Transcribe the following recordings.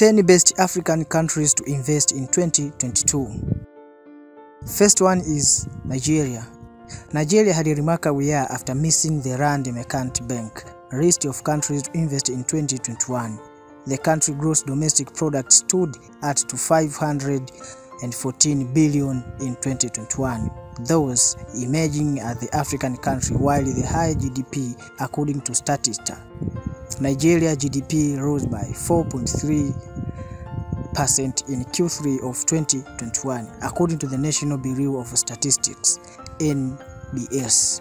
10 best African countries to invest in 2022. First one is Nigeria. Nigeria had a remarkable year after missing the Rand Merchant Bank list of countries to invest in 2021. The country's gross domestic product stood at $514 billion in 2021, thus emerging as the African country while the high GDP according to Statista. Nigeria GDP rose by 4.3% in Q3 of 2021, according to the National Bureau of Statistics (NBS).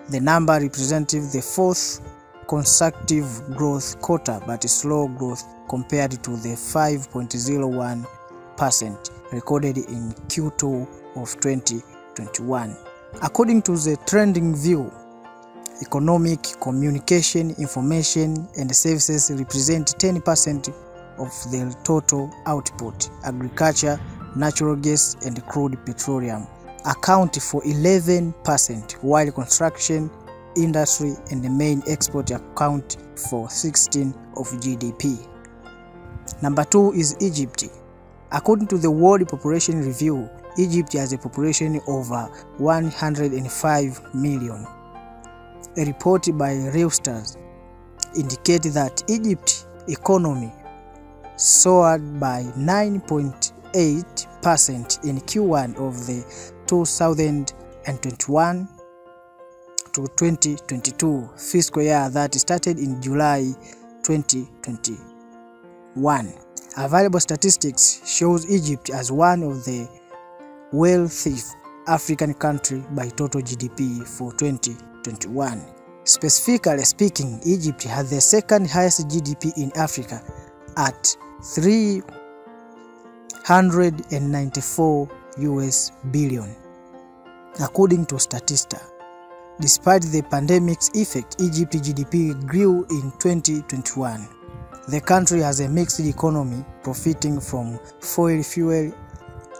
The number represented the fourth consecutive growth quarter, but a slow growth compared to the 5.01% recorded in Q2 of 2021. According to the Trending View, economic, communication, information, and services represent 10% of the total output. Agriculture, natural gas, and crude petroleum account for 11%, while construction, industry, and the main export account for 16% of GDP. Number 2 is Egypt. According to the World Population Review, Egypt has a population over 105 million. A report by Reuters indicates that Egypt's economy soared by 9.8% in Q1 of the 2021 to 2022 fiscal year that started in July 2021. Available statistics shows Egypt as one of the wealthiest African countries by total GDP for 2021. Specifically speaking, Egypt has the second highest GDP in Africa at $394 billion, according to Statista. Despite the pandemic's effect, Egypt's GDP grew in 2021. The country has a mixed economy, profiting from fossil fuel,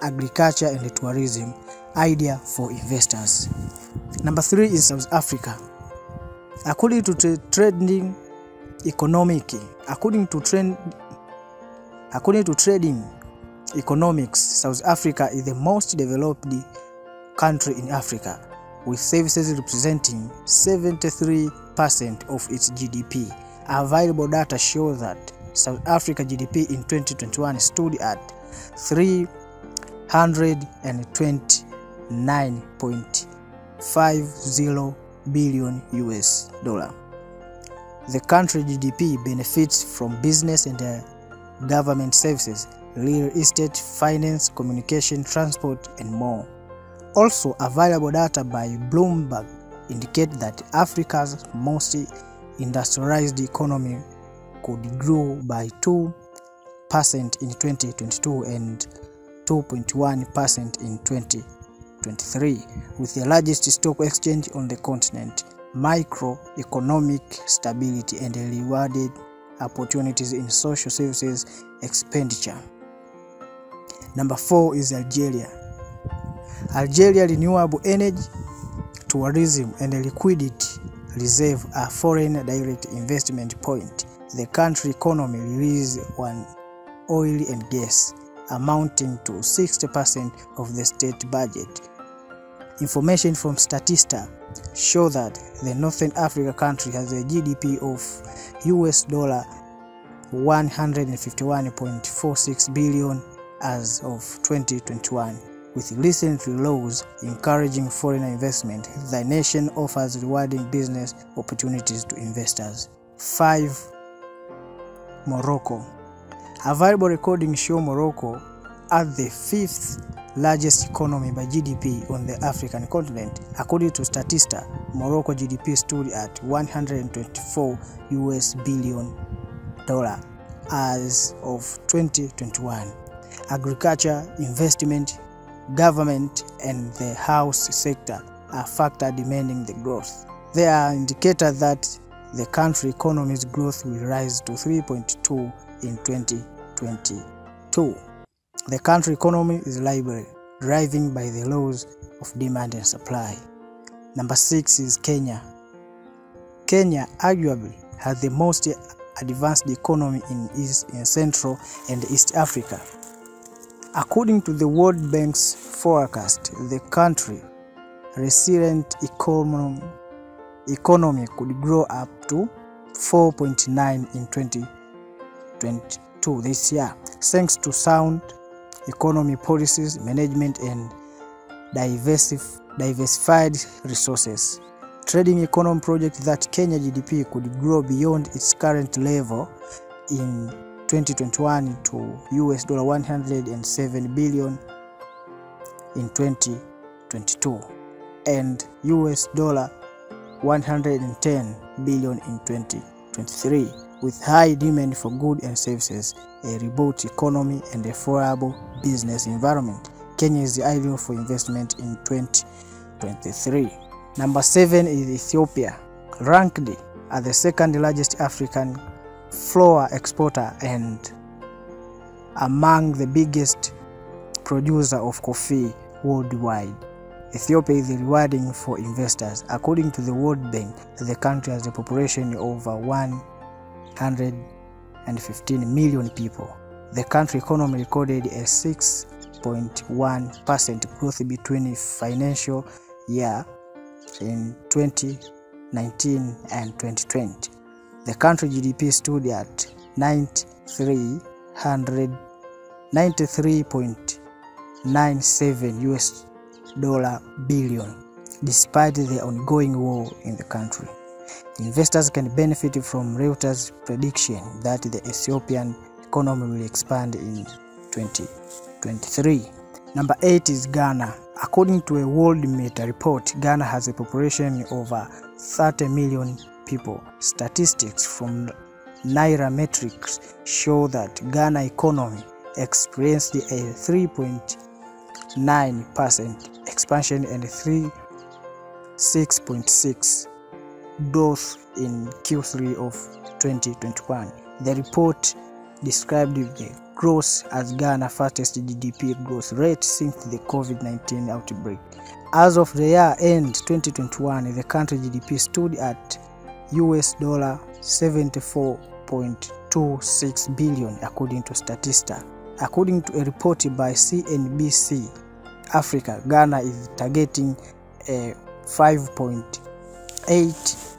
agriculture, and tourism. Idea for investors. Number 3 is South Africa. According to Trading Economics, South Africa is the most developed country in Africa, with services representing 73% of its GDP. Available data show that South Africa GDP in 2021 stood at $329.50 billion. The country GDP benefits from business and government services, real estate, finance, communication, transport, and more. Also, available data by Bloomberg indicate that Africa's most industrialized economy could grow by 2% in 2022 and 2.1% in 2023, with the largest stock exchange on the continent. Microeconomic stability and rewarded opportunities in social services expenditure. Number 4 is Algeria. Algeria renewable energy, tourism, and liquidity reserve are foreign direct investment point. The country economy relies on oil and gas, amounting to 60% of the state budget. Information from Statista show that the Northern Africa country has a GDP of $151.46 billion as of 2021. With recent laws encouraging foreign investment, the nation offers rewarding business opportunities to investors. 5. Morocco. Available recordings show Morocco as the 5th largest economy by GDP on the African continent. According to Statista, Morocco GDP stood at $124 billion as of 2021. Agriculture, investment, government, and the house sector are factors demanding the growth. There are indicators that the country economy's growth will rise to 3.2% in 2022. The country economy is liable, driven by the laws of demand and supply. Number 6 is Kenya. Kenya arguably has the most advanced economy in Central and East Africa. According to the World Bank's forecast, the country's resilient economy could grow up to 4.9 in 2022 this year, thanks to sound economy policies, management, and diversified resources. Trading economy projects that Kenya GDP could grow beyond its current level in 2021 to $107 billion in 2022 and $110 billion in 2023. With high demand for goods and services, a robust economy, and a favorable business environment, Kenya is ideal for investment in 2023. Number 7 is Ethiopia, ranked as the second largest African flour exporter and among the biggest producer of coffee worldwide. Ethiopia is rewarding for investors. According to the World Bank, the country has a population of over 115 million people. The country economy recorded a 6.1% growth between financial year in 2019 and 2020. The country GDP stood at $93.97 billion, despite the ongoing war in the country. Investors can benefit from Reuters' prediction that the Ethiopian economy will expand in 2023. Number 8 is Ghana. According to a World Meta report, Ghana has a population of over 30 million people. Statistics from Nairametrics show that Ghana economy experienced a 3.9% expansion and 6.6% growth in Q3 of 2021. The report described the growth as Ghana's fastest GDP growth rate since the COVID-19 outbreak. As of the year end 2021, the country GDP stood at $74.26 billion, according to Statista. According to a report by CNBC Africa, Ghana is targeting a 5.8%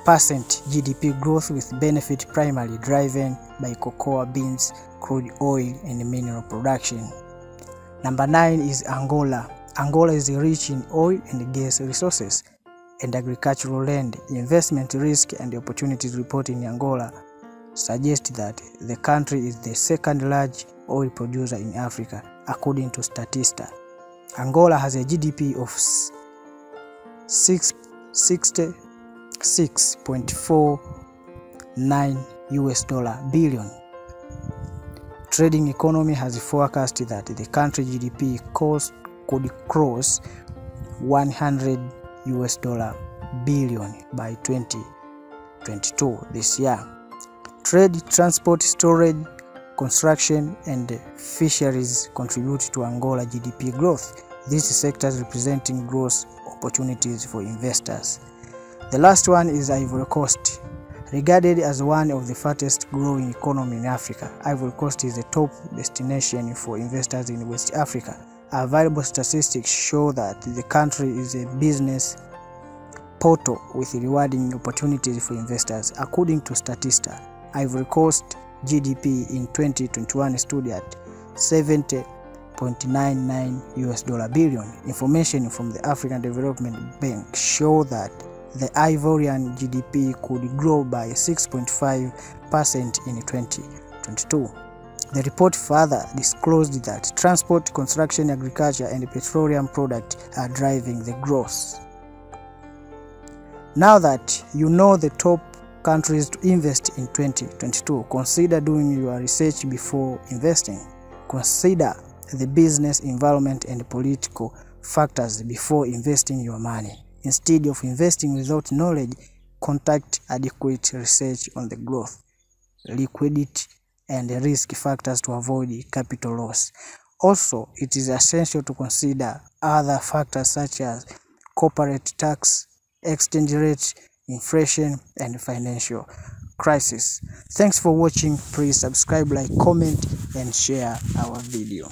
GDP growth, with benefit primarily driven by cocoa beans, crude oil, and mineral production. Number 9 is Angola. Angola is rich in oil and gas resources and agricultural land. Investment risk and opportunities report in Angola suggest that the country is the second large oil producer in Africa, according to Statista. Angola has a GDP of $66.49 billion. Trading economy has forecasted that the country GDP could cross $100 billion by 2022 this year. Trade, transport, storage, construction, and fisheries contribute to Angola GDP growth. These sectors representing growth opportunities for investors. The last one is Ivory Coast. Regarded as one of the fastest growing economies in Africa, Ivory Coast is the top destination for investors in West Africa. Available statistics show that the country is a business portal with rewarding opportunities for investors. According to Statista, Ivory Coast GDP in 2021 stood at $70.99 billion. Information from the African Development Bank show that the Ivorian GDP could grow by 6.5% in 2022. The report further disclosed that transport, construction, agriculture, and petroleum products are driving the growth. Now that you know the top countries to invest in 2022, consider doing your research before investing. Consider the business environment and political factors before investing your money. Instead of investing without knowledge, conduct adequate research on the growth, liquidity, and risk factors to avoid capital loss. Also, it is essential to consider other factors such as corporate tax, exchange rate, inflation, and financial crisis. Thanks for watching. Please subscribe, like, comment, and share our video.